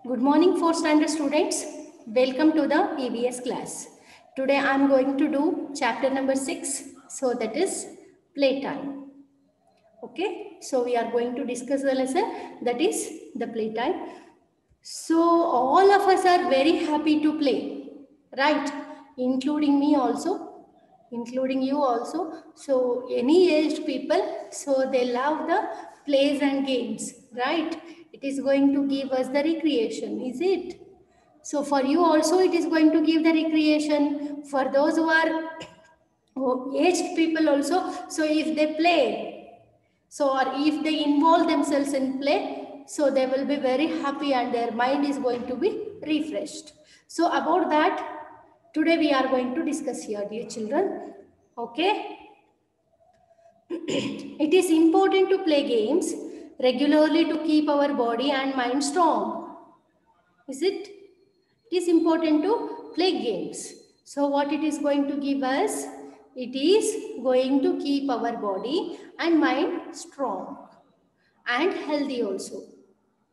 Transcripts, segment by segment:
Good morning, 4th standard students. Welcome to the EVS class. Today I am going to do chapter number 6. So that is playtime. Okay. So we are going to discuss the lesson that is the playtime. So all of us are very happy to play, right? Including me also, including you also. So any aged people, so they love the plays and games, right? It is going to give us the recreation, is it? So for you also, it is going to give the recreation. For those who are aged people also, so if they play, so or if they involve themselves in play, so they will be very happy and their mind is going to be refreshed. So about that, today we are going to discuss here, dear children. Okay. It is important to play games regularly to keep our body and mind strong. Is it? It is important to play games. So what it is going to give us? It is going to keep our body and mind strong and healthy also.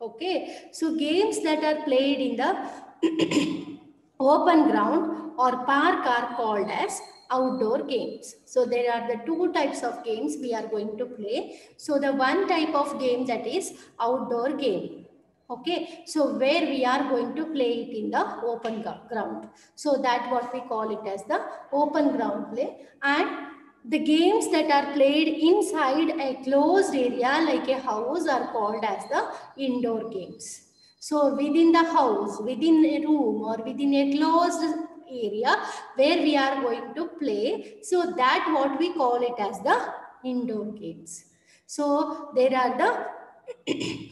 Okay. So games that are played in the open ground or park are called as outdoor games. So there are the two types of games we are going to play. So the one type of game that is outdoor game. Okay, so where we are going to play it in the open ground. So that what we call it as the open ground play. And the games that are played inside a closed area like a house are called as the indoor games. So within the house, within a room or within a closed area where we are going to play, so that what we call it as the indoor games. So there are the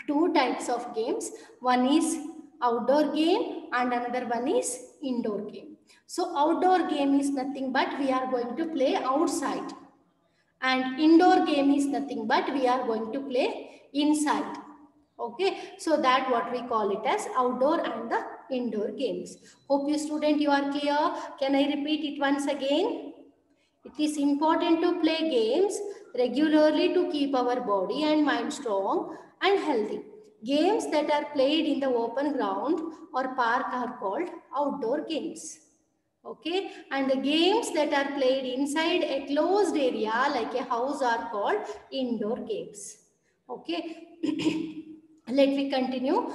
two types of games. One is outdoor game and another one is indoor game. So outdoor game is nothing but we are going to play outside, and indoor game is nothing but we are going to play inside. Okay, so that what we call it as outdoor and the indoor games. Hope you student you are clear. Can I repeat it once again? It is important to play games regularly to keep our body and mind strong and healthy. Games that are played in the open ground or park are called outdoor games. Okay, and the games that are played inside a closed area like a house are called indoor games. Okay, let me continue.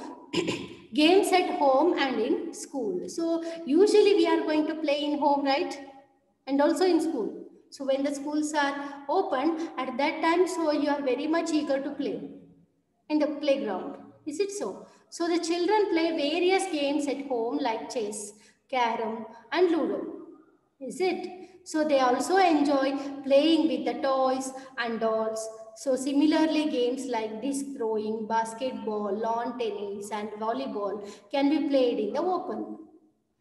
Games at home and in school. So usually we are going to play in home, right? And also in school. So when the schools are open at that time, so you are very much eager to play in the playground. Is it so? So the children play various games at home like chess, carom and ludo. Is it? So they also enjoy playing with the toys and dolls. So similarly, games like disc throwing, basketball, lawn tennis and volleyball can be played in the open.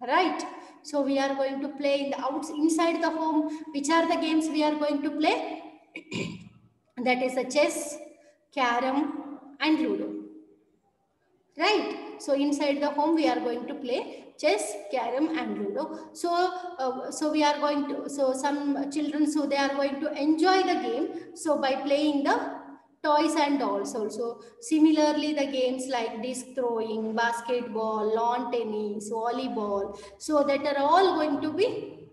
Right? So we are going to play in the inside the home. Which are the games we are going to play? That is a chess, carom and ludo. Right? So inside the home we are going to play chess, carom and ludo. So we are going to, so some children, so they are going to enjoy the game. So by playing the toys and dolls also. Similarly, the games like disc throwing, basketball, lawn tennis, volleyball. So that are all going to be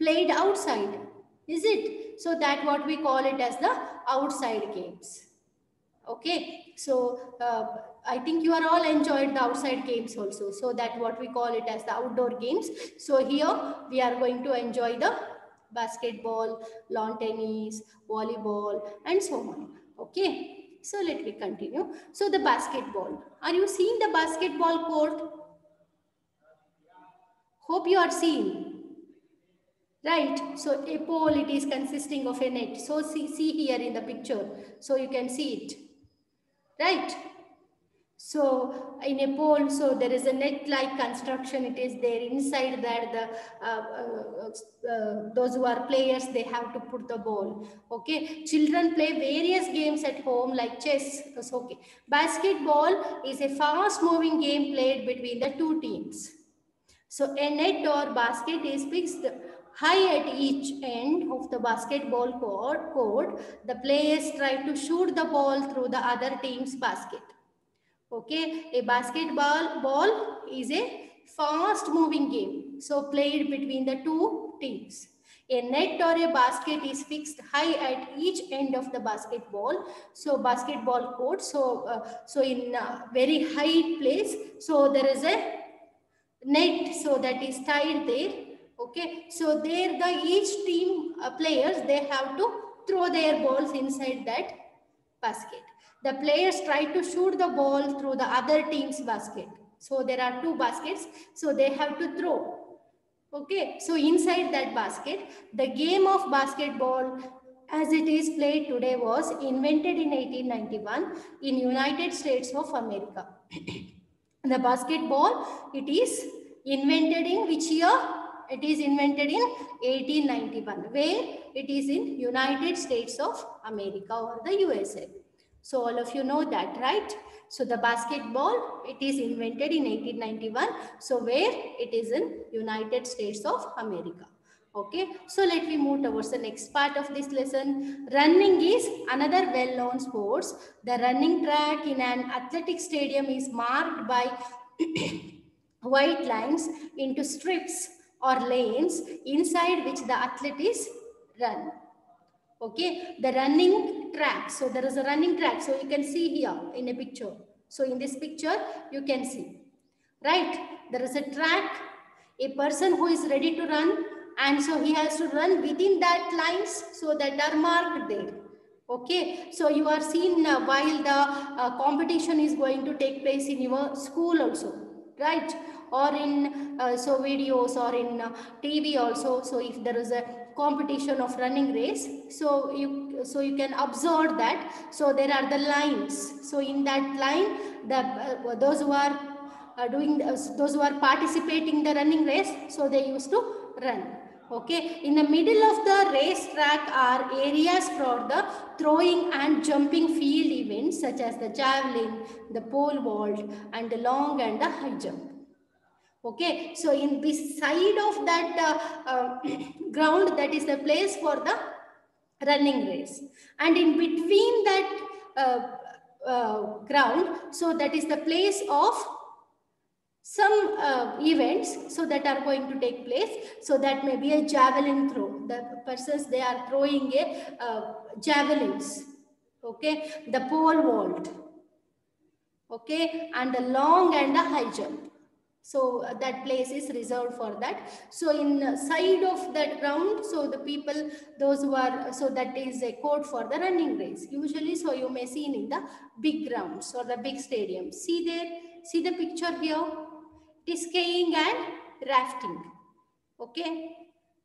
played outside. Is it? So that what we call it as the outside games. Okay, so I think you are all enjoyed the outside games also. So that what we call it as the outdoor games. So here we are going to enjoy the basketball, lawn tennis, volleyball and so on. Okay, so let me continue. So the basketball. Are you seeing the basketball court? Hope you are seeing. Right, so a pole, it is consisting of a net. So see here in the picture. So you can see it. Right. So in a pole, so there is a net-like construction. It is there. Inside that, those who are players, they have to put the ball. Okay. Children play various games at home like chess. So, okay. Basketball is a fast-moving game played between the two teams. So a net or basket is fixed high at each end of the basketball court. The players try to shoot the ball through the other team's basket. Okay, a basketball ball is a fast moving game. So played between the two teams. A net or a basket is fixed high at each end of the basketball. So basketball court. So in very high place. So there is a net. So that is tied there. Okay. So there the each team players, they have to throw their balls inside that basket. The players try to shoot the ball through the other team's basket. So there are two baskets. So they have to throw. Okay, so inside that basket, the game of basketball as it is played today was invented in 1891 in United States of America. The basketball, it is invented in which year? It is invented in 1891, where it is in United States of America or the USA. So all of you know that, right? So the basketball, it is invented in 1891. So where it is in United States of America. Okay, so let me move towards the next part of this lesson. Running is another well-known sports. The running track in an athletic stadium is marked by white lines into strips or lanes inside which the athlete is run. Okay, the running track. So there is a running track. So you can see here in a picture. So in this picture, you can see, right? There is a track, a person who is ready to run, and so he has to run within that lines so that are marked there. Okay, so you are seen while the competition is going to take place in your school also, right? Or in so videos or in TV also. So if there is a competition of running race, so you can observe that. So there are the lines. So in that line, the those who are those who are participating the running race, so they used to run. Okay, in the middle of the racetrack are areas for the throwing and jumping field events such as the javelin, the pole vault, and the long and the high jump. Okay, so in this side of that ground, that is the place for the running race, and in between that ground, so that is the place of some events so that are going to take place. So that may be a javelin throw. The persons, they are throwing a javelins. Okay, the pole vault. Okay, and the long and the high jump. So that place is reserved for that. So in side of that ground, so the people, those who are, so that is a code for the running race. Usually, so you may see in the big grounds or the big stadiums. See there, see the picture here. It is skiing and rafting. Okay.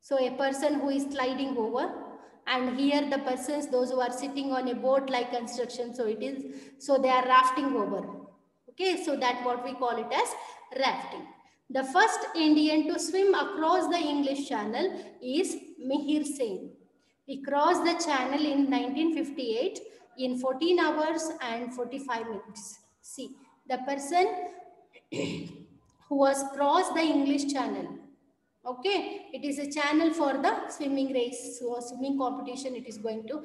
So a person who is sliding over, and here the persons, those who are sitting on a boat like construction. So it is, so they are rafting over. Okay, so that's what we call it as rafting. The first Indian to swim across the English Channel is Mihir Sen. He crossed the channel in 1958 in 14 hours and 45 minutes. See, the person who has crossed the English Channel. Okay, it is a channel for the swimming race, so swimming competition it is going to,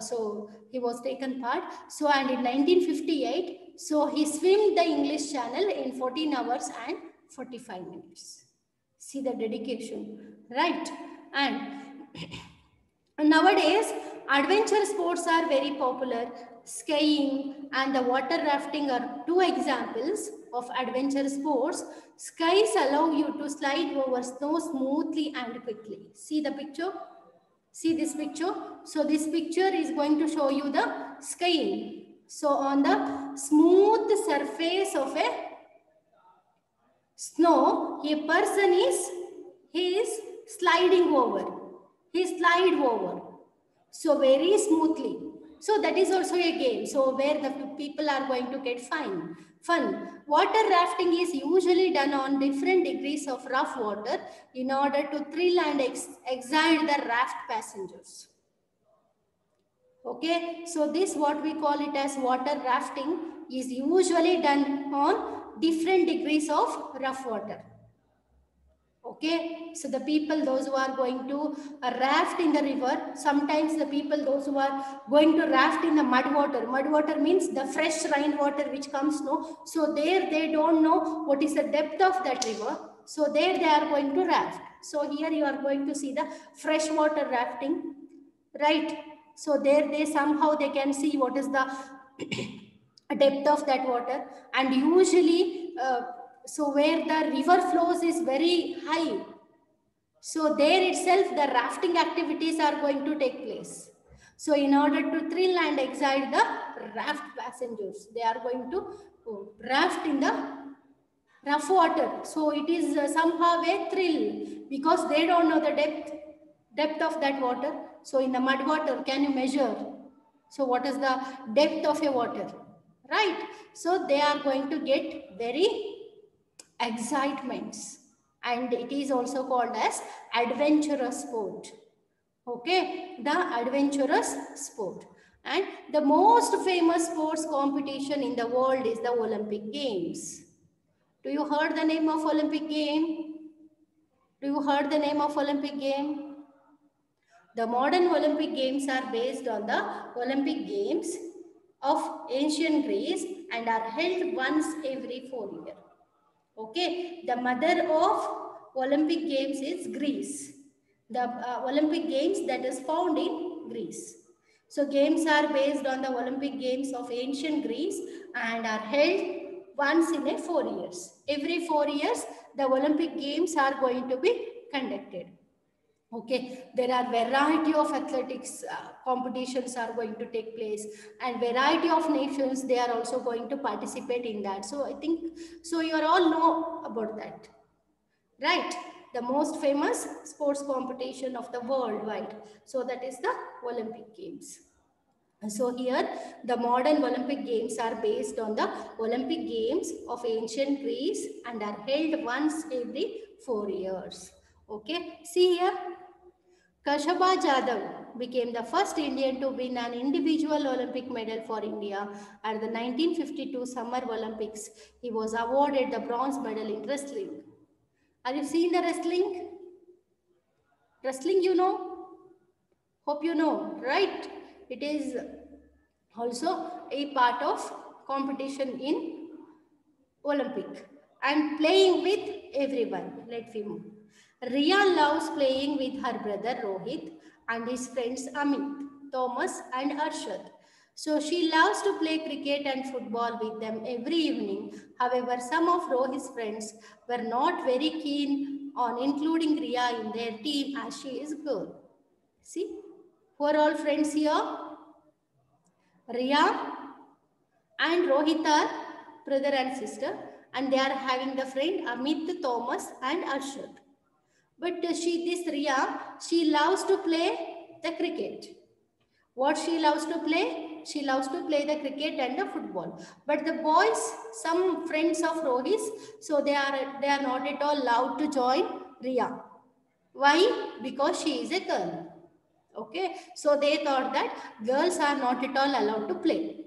so he was taken part. So and in 1958, so he swam the English Channel in 14 hours and 45 minutes. See the dedication, right? And nowadays, adventure sports are very popular. Skiing and the water rafting are two examples of adventure sports. Skies allow you to slide over snow smoothly and quickly. See the picture? See this picture? So this picture is going to show you the skiing. So on the smooth surface of a snow, a person is sliding over. He slide over. So very smoothly. So that is also a game. So where the people are going to get fun. Water rafting is usually done on different degrees of rough water in order to thrill and excite the raft passengers. Okay, so this what we call it as water rafting is usually done on different degrees of rough water. Okay, so the people, those who are going to raft in the river, sometimes the people, those who are going to raft in the mud water means the fresh rainwater which comes, no? So there they don't know what is the depth of that river. So there they are going to raft. So here you are going to see the freshwater rafting, right? So there they somehow they can see what is the depth of that water, and usually so where the river flows is very high, so there itself the rafting activities are going to take place. So in order to thrill and excite the raft passengers, they are going to raft in the rough water. So it is somehow a thrill because they don't know the depth of that water. So in the mud water, can you measure? So what is the depth of a water, right? So they are going to get very excitements, and it is also called as adventurous sport. Okay, the adventurous sport. And the most famous sports competition in the world is the Olympic Games. Do you heard the name of Olympic game? Do you heard the name of Olympic game? The modern Olympic Games are based on the Olympic Games of ancient Greece and are held once every 4 years. Okay, the mother of Olympic Games is Greece. The Olympic Games that is found in Greece. So games are based on the Olympic Games of ancient Greece and are held once in a 4 years. Every 4 years, the Olympic Games are going to be conducted. Okay, there are variety of athletics competitions are going to take place, and variety of nations, they are also going to participate in that. So I think, so you all know about that, right? The most famous sports competition of the worldwide. So that is the Olympic Games. So here the modern Olympic Games are based on the Olympic Games of ancient Greece and are held once every 4 years. Okay, see here. Kashaba Jadhav became the first Indian to win an individual Olympic medal for India at the 1952 Summer Olympics. He was awarded the bronze medal in wrestling. Are you seeing the wrestling? Wrestling, you know? Hope you know, right? It is also a part of competition in Olympic and playing with everyone. Let me move. Ria loves playing with her brother Rohit and his friends Amit, Thomas and Arshad. So she loves to play cricket and football with them every evening. However, some of Rohit's friends were not very keen on including Ria in their team as she is a girl. See, who are all friends here? Ria and Rohit are brother and sister, and they are having the friend Amit, Thomas and Arshad. But this Ria, she loves to play the cricket. What she loves to play? She loves to play the cricket and the football. But the boys, some friends of Rohit's, so they are not at all allowed to join Ria. Why? Because she is a girl. Okay, so they thought that girls are not at all allowed to play.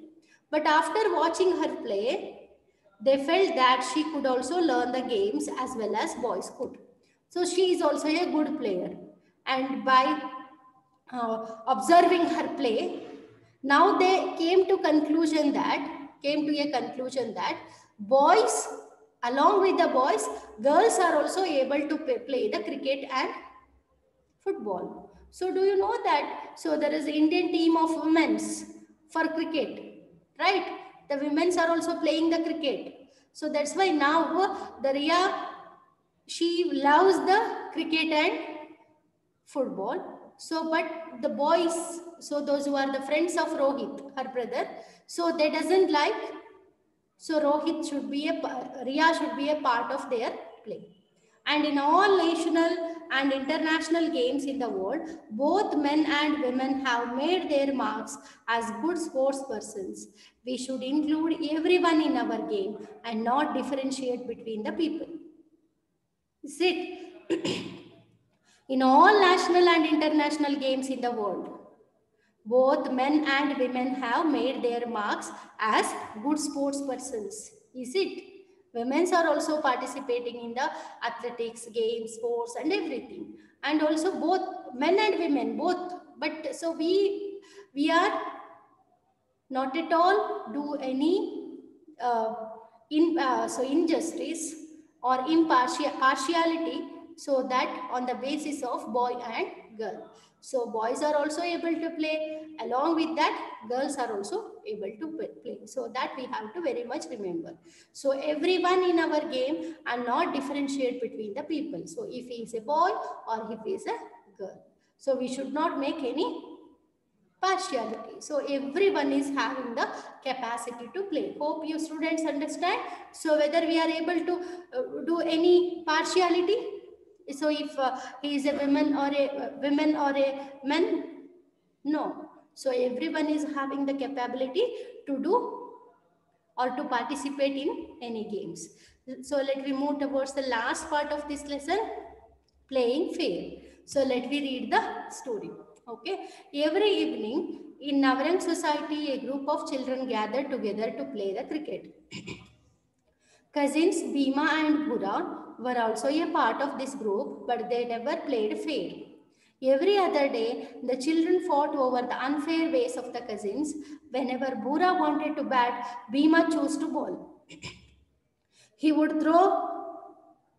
But after watching her play, they felt that she could also learn the games as well as boys could. So she is also a good player. And by observing her play, now they came to a conclusion that boys, along with the boys, girls are also able to play the cricket and football. So do you know that? So there is an Indian team of women's for cricket, right? The women's are also playing the cricket. So that's why now the Ria, she loves the cricket and football. So, but the boys, so those who are the friends of Rohit, her brother, so they doesn't like. So Rohit should be Ria should be a part of their play. And in all national and international games in the world, both men and women have made their marks as good sports persons. We should include everyone in our game and not differentiate between the people. Is it? In all national and international games in the world, both men and women have made their marks as good sports persons. Is it? Women are also participating in the athletics, games, sports, and everything. And also both men and women, both. But so we are not at all do any injustice or partiality, so that on the basis of boy and girl. So boys are also able to play, along with that girls are also able to play, so that we have to very much remember. So everyone in our game are not differentiate between the people, so if he is a boy or if he is a girl, so we should not make any partiality. So everyone is having the capacity to play. Hope you students understand. So whether we are able to do any partiality. So if he is a woman or a man, no. So everyone is having the capability to do or to participate in any games. So let me move towards the last part of this lesson, playing fair. So let me read the story. Okay. Every evening in Navarang society, a group of children gathered together to play the cricket. Cousins Bhima and Bhura were also a part of this group, but they never played fair. Every other day, the children fought over the unfair ways of the cousins. Whenever Bhura wanted to bat, Bhima chose to bowl. He would throw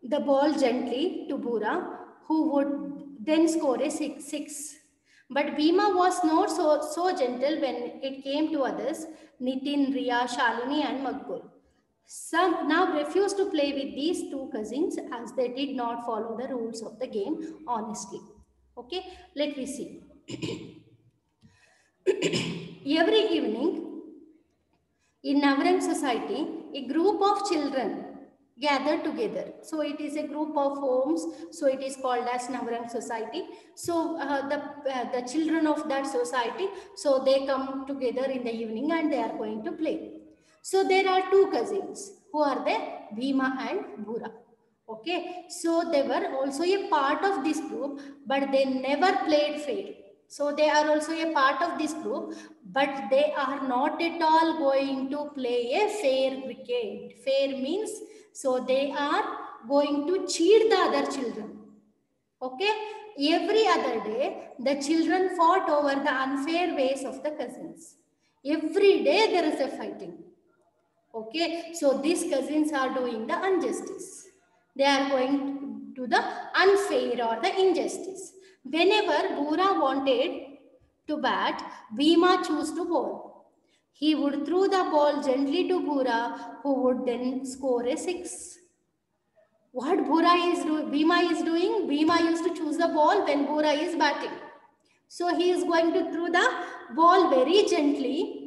the ball gently to Bhura, who would then score a six. But Bhima was not so gentle when it came to others, Nitin, Riya, Shalini and Makbul. Some now refused to play with these two cousins as they did not follow the rules of the game honestly. Okay, let me see. Every evening in Navarang society, a group of children gather together. So it is a group of homes. So it is called as Navarang society. So the children of that society, so they come together in the evening and they are going to play. So there are two cousins who are there, Bhima and Bhura. Okay, so they were also a part of this group, but they never played fair. So they are also a part of this group, but they are not at all going to play a fair cricket. Fair means, so they are going to cheat the other children. Okay, every other day, the children fought over the unfair ways of the cousins. Every day there is a fighting. Okay, so these cousins are doing the injustice. They are going to the unfair or the injustice. Whenever Bhura wanted to bat, Bhima chose to bowl. He would throw the ball gently to Bhura, who would then score a six. What Bhima is doing, Bhima used to choose the ball when Bhura is batting. So he is going to throw the ball very gently.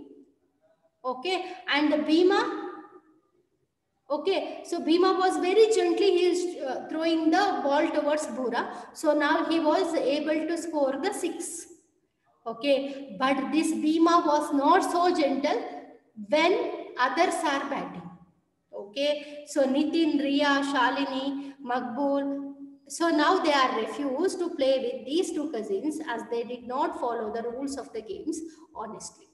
Okay, and the Bhima, okay, so Bhima was very gently, he is throwing the ball towards Bhura. So now he was able to score the six. Okay, but this Bhima was not so gentle when others are batting. Okay, so Nitin, Riya, Shalini, Makbul, so now they are refused to play with these two cousins as they did not follow the rules of the games honestly.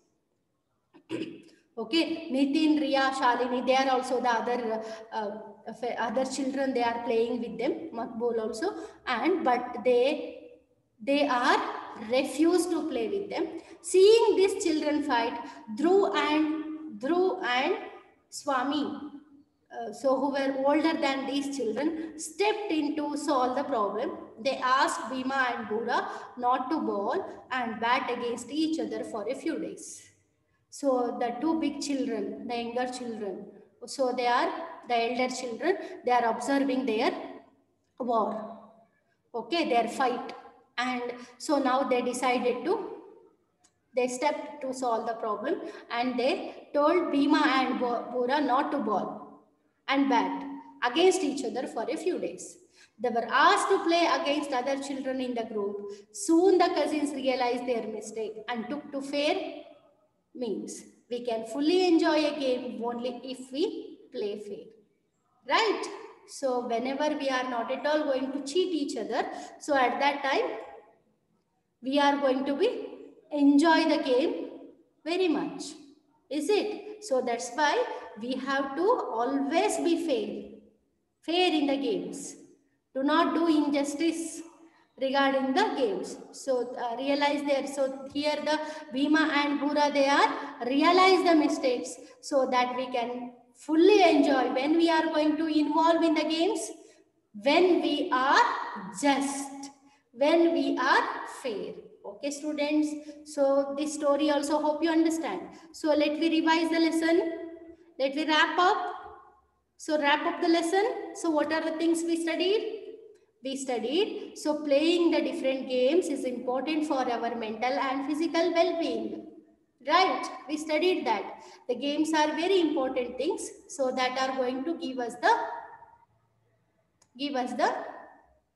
Okay, Nitin, Riya, Shalini, they are also the other children, they are playing with them, Makbul also, but they are refused to play with them. Seeing these children fight, Dhruv and Swami, so who were older than these children, stepped in to solve the problem. They asked Bhima and Bhura not to bowl and bat against each other for a few days. So the two big children, the younger children, so they are the elder children, they are observing their war, okay, their fight. And so now they stepped to solve the problem and they told Bhima and Bhura not to bowl and bat against each other for a few days. They were asked to play against other children in the group. Soon the cousins realized their mistake and took to fair means. We can fully enjoy a game only if we play fair. Right? So whenever we are not at all going to cheat each other, so at that time, we are going to enjoy the game very much. Is it? So that's why we have to always be fair in the games. Do not do injustice regarding the games. So realize there. So here the Bhima and Bhura, they are realize the mistakes so that we can fully enjoy when we are going to involve in the games, when we are just, when we are fair. Okay, students. So this story also hope you understand. So let me revise the lesson. Let me wrap up. So wrap up the lesson. So what are the things we studied? We studied. So playing the different games is important for our mental and physical well-being. Right? We studied that. The games are very important things. So that are going to give us the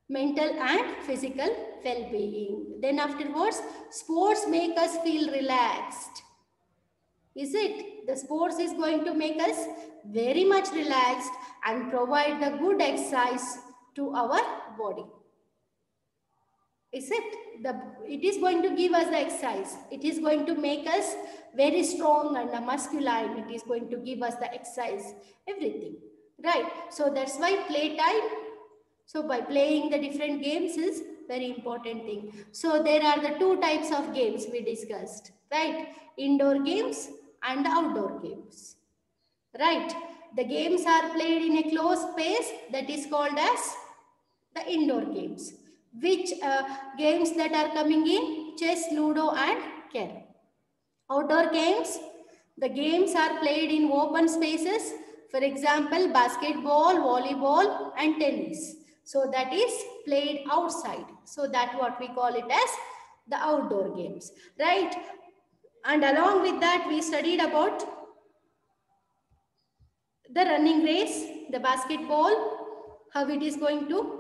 mental and physical well-being. Then afterwards, sports make us feel relaxed. Is it? The sports is going to make us very much relaxed and provide the good exercise to our body. Is it? It is going to give us the exercise. It is going to make us very strong and masculine. It is going to give us the exercise, everything. Right? So that's why playtime. So by playing the different games is very important thing. So there are the two types of games we discussed. Right? Indoor games and outdoor games. Right? The games are played in a closed space, that is called as the indoor games. Which games that are coming in? Chess, Ludo and Carrom. Outdoor games, the games are played in open spaces. For example, basketball, volleyball and tennis. So that is played outside. So that's what we call it as the outdoor games. Right? And along with that, we studied about the running race, the basketball, how it is going to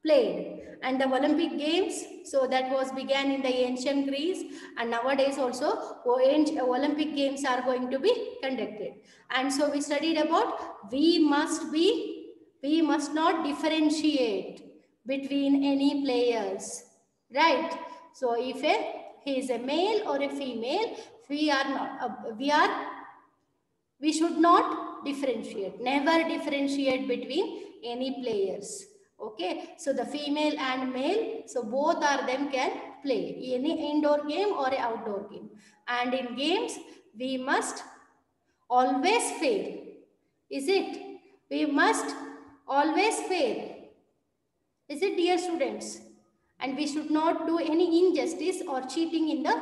played, and the Olympic Games. So that was began in the ancient Greece, and nowadays also Olympic Games are going to be conducted. And so we studied about we must not differentiate between any players, right? So if he is a male or a female, we should not differentiate, never differentiate between any players. Okay, so the female and male, so both are them can play any indoor game or a outdoor game. And in games, we must always fair. Is it? We must always fair. Is it, dear students? And we should not do any injustice or cheating in the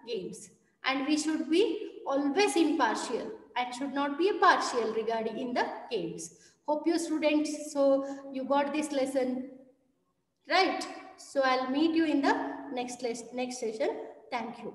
games. And we should be always impartial and should not be partial regarding in the games. Hope you students, so you got this lesson, right? So I'll meet you in the next session. Thank you.